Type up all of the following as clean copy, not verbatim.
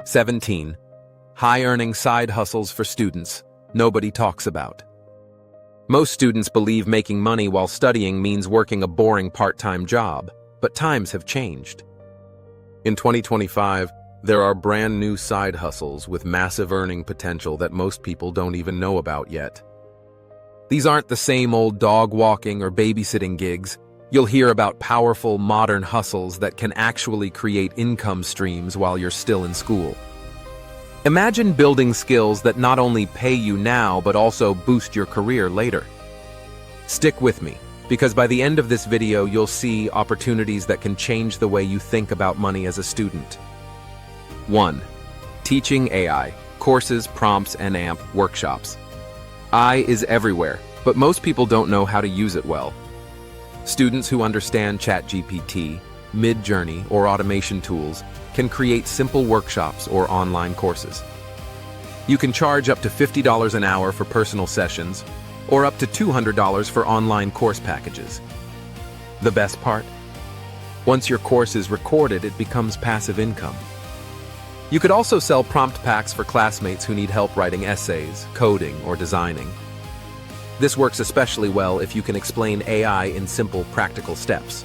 17. High-earning side hustles for students nobody talks about. Most students believe making money while studying means working a boring part-time job, but times have changed. In 2025, there are brand new side hustles with massive earning potential that most people don't even know about yet. These aren't the same old dog walking or babysitting gigs. You'll hear about powerful, modern hustles that can actually create income streams while you're still in school. Imagine building skills that not only pay you now but also boost your career later. Stick with me, because by the end of this video you'll see opportunities that can change the way you think about money as a student. 1. Teaching AI, courses, prompts, and AMP workshops. AI is everywhere, but most people don't know how to use it well. Students who understand ChatGPT, Midjourney, or automation tools can create simple workshops or online courses. You can charge up to $50 an hour for personal sessions, or up to $200 for online course packages. The best part? Once your course is recorded, it becomes passive income. You could also sell prompt packs for classmates who need help writing essays, coding, or designing. This works especially well if you can explain AI in simple, practical steps.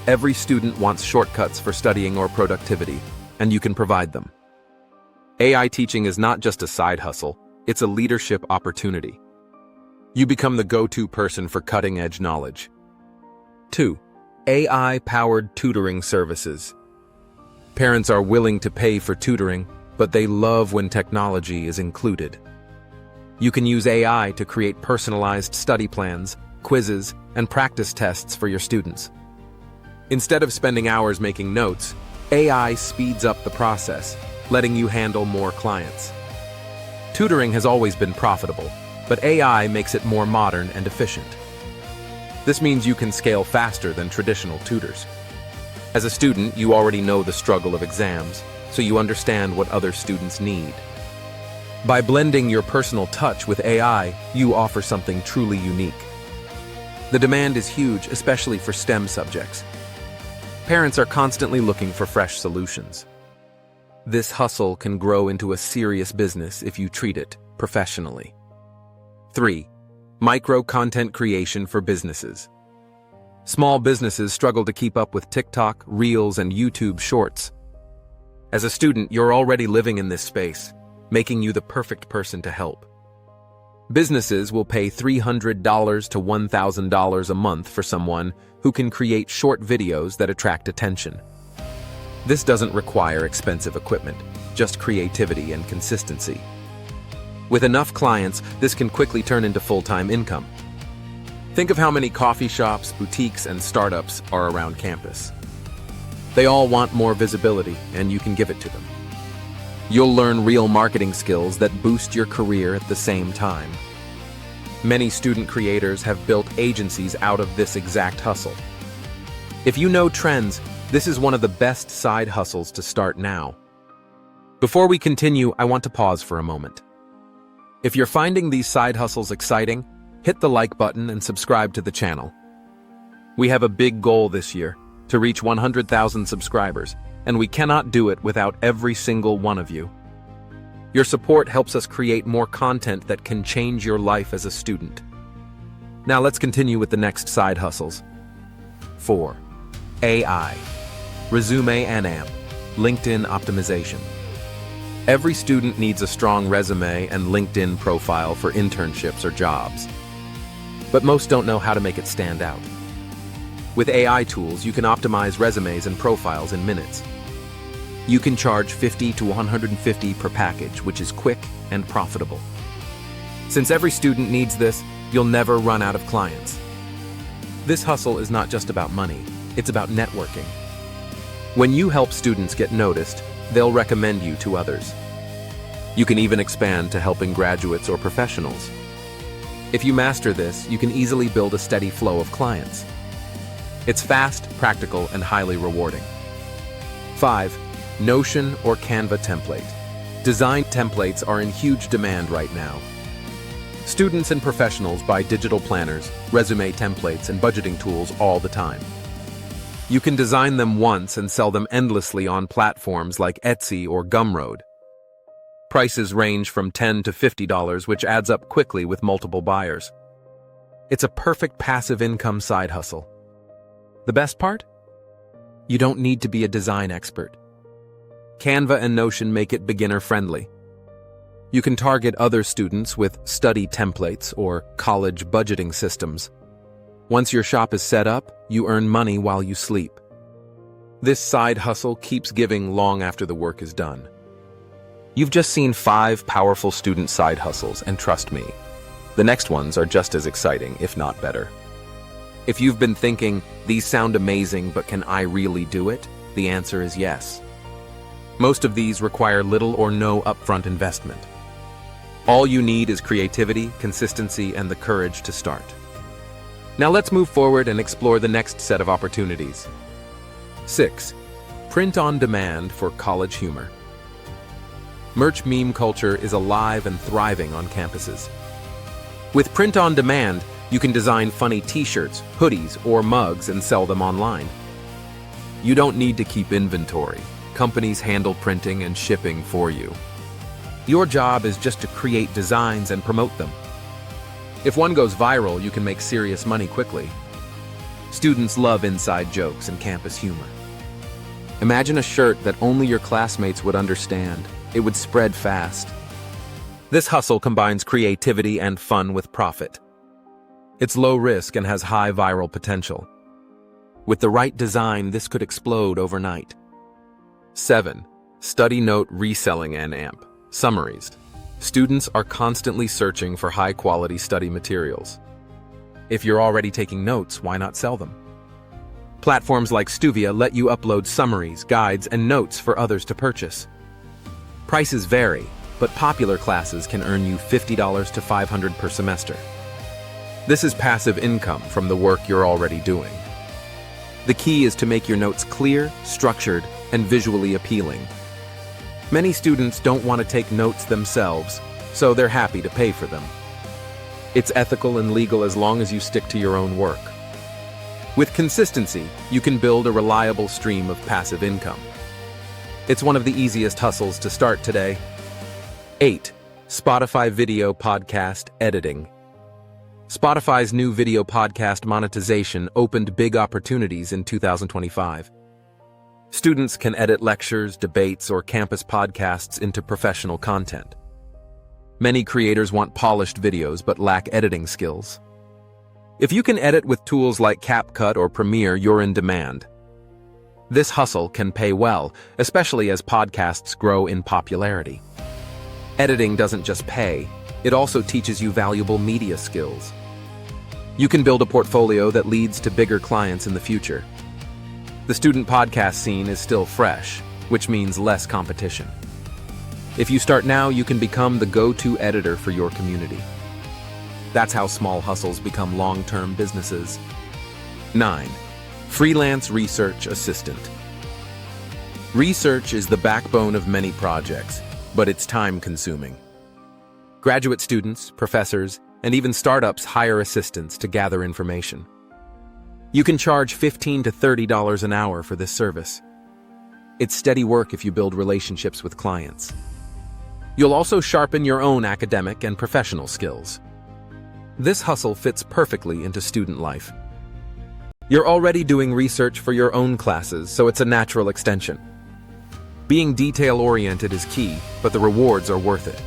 Every student wants shortcuts for studying or productivity, and you can provide them. AI teaching is not just a side hustle, it's a leadership opportunity. You become the go-to person for cutting-edge knowledge. 2. AI-powered tutoring services. Parents are willing to pay for tutoring, but they love when technology is included. You can use AI to create personalized study plans, quizzes, and practice tests for your students. Instead of spending hours making notes, AI speeds up the process, letting you handle more clients. Tutoring has always been profitable, but AI makes it more modern and efficient. This means you can scale faster than traditional tutors. As a student, you already know the struggle of exams, so you understand what other students need. By blending your personal touch with AI, you offer something truly unique. The demand is huge, especially for STEM subjects. Parents are constantly looking for fresh solutions. This hustle can grow into a serious business if you treat it professionally. 3. Micro-content creation for businesses. Small businesses struggle to keep up with TikTok, Reels, and YouTube Shorts. As a student, you're already living in this space, making you the perfect person to help. Businesses will pay $300 to $1,000 a month for someone who can create short videos that attract attention. This doesn't require expensive equipment, just creativity and consistency. With enough clients, this can quickly turn into full-time income. Think of how many coffee shops, boutiques, and startups are around campus. They all want more visibility, and you can give it to them. You'll learn real marketing skills that boost your career at the same time. Many student creators have built agencies out of this exact hustle. If you know trends, this is one of the best side hustles to start now. Before we continue, I want to pause for a moment. If you're finding these side hustles exciting, hit the like button and subscribe to the channel. We have a big goal this year, to reach 100,000 subscribers, and we cannot do it without every single one of you. Your support helps us create more content that can change your life as a student. Now let's continue with the next side hustles. 4. AI, resume and AMP, LinkedIn optimization. Every student needs a strong resume and LinkedIn profile for internships or jobs. But most don't know how to make it stand out. With AI tools, you can optimize resumes and profiles in minutes. You can charge $50 to $150 per package, which is quick and profitable. Since every student needs this, you'll never run out of clients. This hustle is not just about money, it's about networking. When you help students get noticed, they'll recommend you to others. You can even expand to helping graduates or professionals. If you master this, you can easily build a steady flow of clients. It's fast, practical, and highly rewarding. 5. Notion or Canva template. Design templates are in huge demand right now. Students and professionals buy digital planners, resume templates, and budgeting tools all the time. You can design them once and sell them endlessly on platforms like Etsy or Gumroad. Prices range from $10 to $50, which adds up quickly with multiple buyers. It's a perfect passive income side hustle. The best part? You don't need to be a design expert. Canva and Notion make it beginner-friendly. You can target other students with study templates or college budgeting systems. Once your shop is set up, you earn money while you sleep. This side hustle keeps giving long after the work is done. You've just seen 5 powerful student side hustles, and trust me, the next ones are just as exciting, if not better. If you've been thinking, these sound amazing, but can I really do it? The answer is yes. Most of these require little or no upfront investment. All you need is creativity, consistency, and the courage to start. Now let's move forward and explore the next set of opportunities. 6. Print on demand for college humor. Merch meme culture is alive and thriving on campuses. With print on demand, you can design funny t-shirts, hoodies, or mugs and sell them online. You don't need to keep inventory. Companies handle printing and shipping for you. Your job is just to create designs and promote them. If one goes viral, you can make serious money quickly. Students love inside jokes and campus humor. Imagine a shirt that only your classmates would understand. It would spread fast. This hustle combines creativity and fun with profit. It's low risk and has high viral potential. With the right design, this could explode overnight. 7. Study note reselling and AMP. Summaries. Students are constantly searching for high-quality study materials. If you're already taking notes, why not sell them? Platforms like Stuvia let you upload summaries, guides, and notes for others to purchase. Prices vary, but popular classes can earn you $50 to $500 per semester. This is passive income from the work you're already doing. The key is to make your notes clear, structured, and visually appealing. Many students don't want to take notes themselves, so they're happy to pay for them. It's ethical and legal as long as you stick to your own work. With consistency, you can build a reliable stream of passive income. It's one of the easiest hustles to start today. 8. Spotify video podcast editing. Spotify's new video podcast monetization opened big opportunities in 2025. Students can edit lectures, debates, or campus podcasts into professional content. Many creators want polished videos but lack editing skills. If you can edit with tools like CapCut or Premiere, you're in demand. This hustle can pay well, especially as podcasts grow in popularity. Editing doesn't just pay, it also teaches you valuable media skills. You can build a portfolio that leads to bigger clients in the future. The student podcast scene is still fresh, which means less competition. If you start now, you can become the go-to editor for your community. That's how small hustles become long-term businesses. 9. Freelance research assistant. Research is the backbone of many projects, but it's time-consuming. Graduate students, professors, and even startups hire assistants to gather information. You can charge $15 to $30 an hour for this service. It's steady work if you build relationships with clients. You'll also sharpen your own academic and professional skills. This hustle fits perfectly into student life. You're already doing research for your own classes, so it's a natural extension. Being detail-oriented is key, but the rewards are worth it.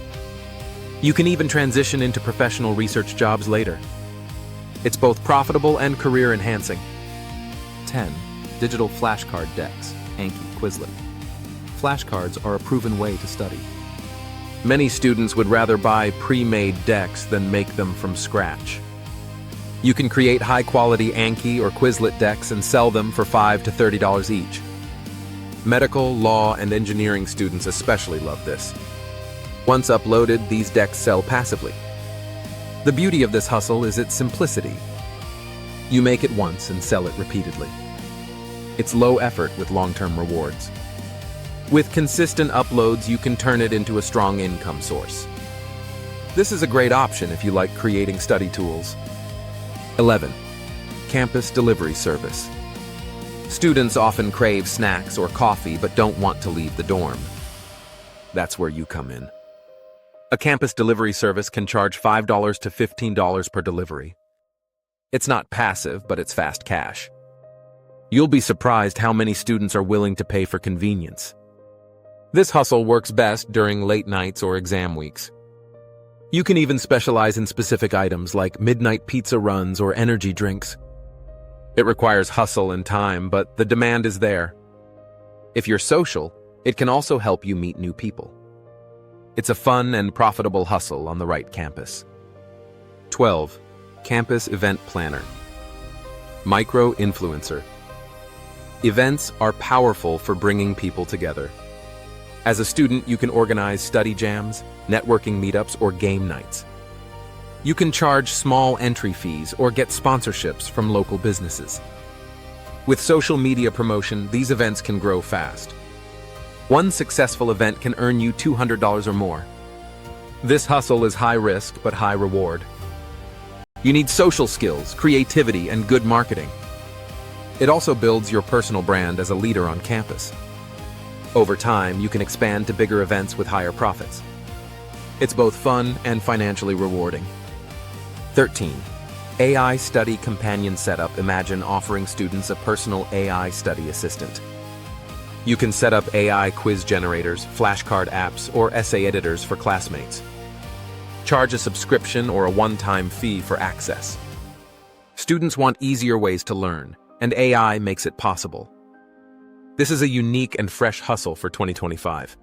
You can even transition into professional research jobs later. It's both profitable and career-enhancing. 10. Digital flashcard decks, Anki, Quizlet. Flashcards are a proven way to study. Many students would rather buy pre-made decks than make them from scratch. You can create high-quality Anki or Quizlet decks and sell them for $5 to $30 each. Medical, law, and engineering students especially love this. Once uploaded, these decks sell passively. The beauty of this hustle is its simplicity. You make it once and sell it repeatedly. It's low effort with long-term rewards. With consistent uploads, you can turn it into a strong income source. This is a great option if you like creating study tools. 11. Campus delivery service. Students often crave snacks or coffee but don't want to leave the dorm. That's where you come in. A campus delivery service can charge $5 to $15 per delivery. It's not passive, but it's fast cash. You'll be surprised how many students are willing to pay for convenience. This hustle works best during late nights or exam weeks. You can even specialize in specific items like midnight pizza runs or energy drinks. It requires hustle and time, but the demand is there. If you're social, it can also help you meet new people. It's a fun and profitable hustle on the right campus. 12. Campus Event Planner. Micro-influencer. Events are powerful for bringing people together. As a student, you can organize study jams, networking meetups, or game nights. You can charge small entry fees or get sponsorships from local businesses. With social media promotion, these events can grow fast. One successful event can earn you $200 or more. This hustle is high risk but high reward. You need social skills, creativity, and good marketing. It also builds your personal brand as a leader on campus. Over time, you can expand to bigger events with higher profits. It's both fun and financially rewarding. 13. AI Study Companion Setup. Imagine offering students a personal AI study assistant. You can set up AI quiz generators, flashcard apps, or essay editors for classmates. Charge a subscription or a one-time fee for access. Students want easier ways to learn, and AI makes it possible. This is a unique and fresh hustle for 2025.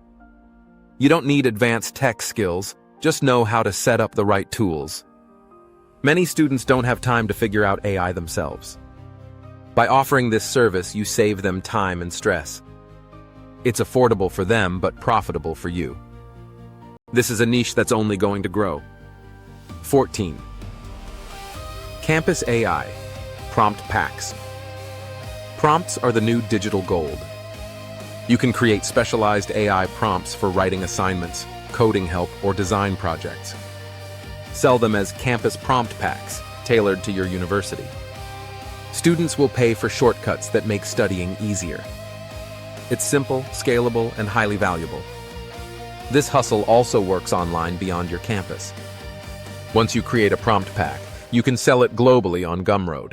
You don't need advanced tech skills, just know how to set up the right tools. Many students don't have time to figure out AI themselves. By offering this service, you save them time and stress. It's affordable for them, but profitable for you. This is a niche that's only going to grow. 14. Campus AI. Prompt Packs. Prompts are the new digital gold. You can create specialized AI prompts for writing assignments, coding help, or design projects. Sell them as campus prompt packs, tailored to your university. Students will pay for shortcuts that make studying easier. It's simple, scalable, and highly valuable. This hustle also works online beyond your campus. Once you create a prompt pack, you can sell it globally on Gumroad.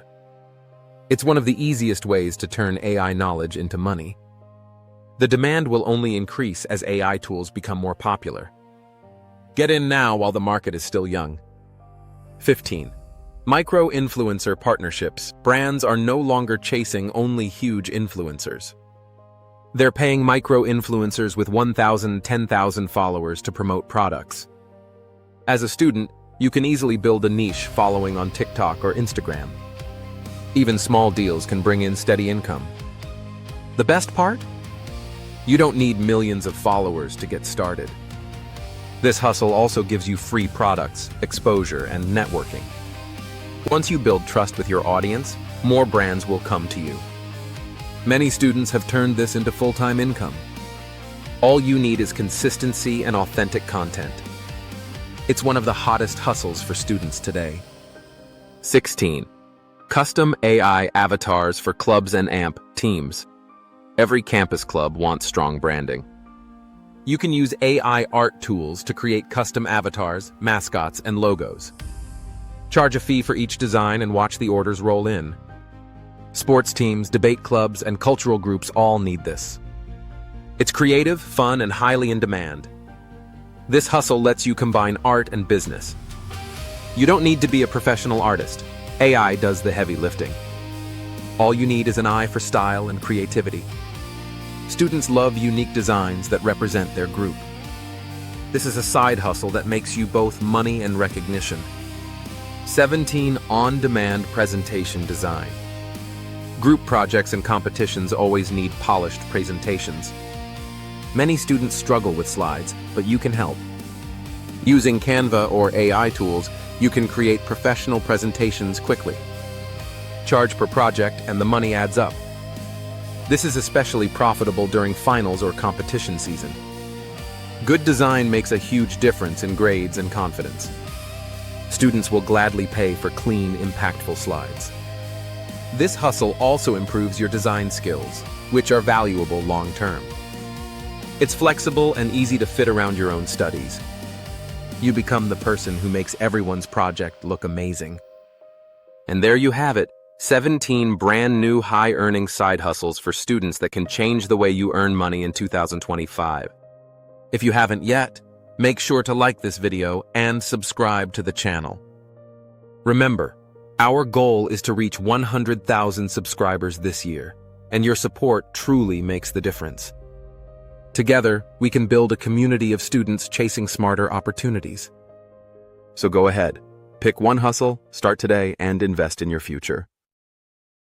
It's one of the easiest ways to turn AI knowledge into money. The demand will only increase as AI tools become more popular. Get in now while the market is still young. 15. Micro-influencer partnerships. Brands are no longer chasing only huge influencers. They're paying micro-influencers with 1,000, 10,000 followers to promote products. As a student, you can easily build a niche following on TikTok or Instagram. Even small deals can bring in steady income. The best part? You don't need millions of followers to get started. This hustle also gives you free products, exposure, and networking. Once you build trust with your audience, more brands will come to you. Many students have turned this into full-time income. All you need is consistency and authentic content. It's one of the hottest hustles for students today. 16. Custom AI avatars for clubs and AMP teams. Every campus club wants strong branding. You can use AI art tools to create custom avatars, mascots, and logos. Charge a fee for each design and watch the orders roll in. Sports teams, debate clubs, and cultural groups all need this. It's creative, fun, and highly in demand. This hustle lets you combine art and business. You don't need to be a professional artist. AI does the heavy lifting. All you need is an eye for style and creativity. Students love unique designs that represent their group. This is a side hustle that makes you both money and recognition. 17. On-demand presentation design. Group projects and competitions always need polished presentations. Many students struggle with slides, but you can help. Using Canva or AI tools, you can create professional presentations quickly. Charge per project and the money adds up. This is especially profitable during finals or competition season. Good design makes a huge difference in grades and confidence. Students will gladly pay for clean, impactful slides. This hustle also improves your design skills, which are valuable long-term. It's flexible and easy to fit around your own studies. You become the person who makes everyone's project look amazing. And there you have it, 17 brand new high-earning side hustles for students that can change the way you earn money in 2025. If you haven't yet, make sure to like this video and subscribe to the channel. Remember, our goal is to reach 100,000 subscribers this year, and your support truly makes the difference. Together, we can build a community of students chasing smarter opportunities. So go ahead, pick one hustle, start today, and invest in your future.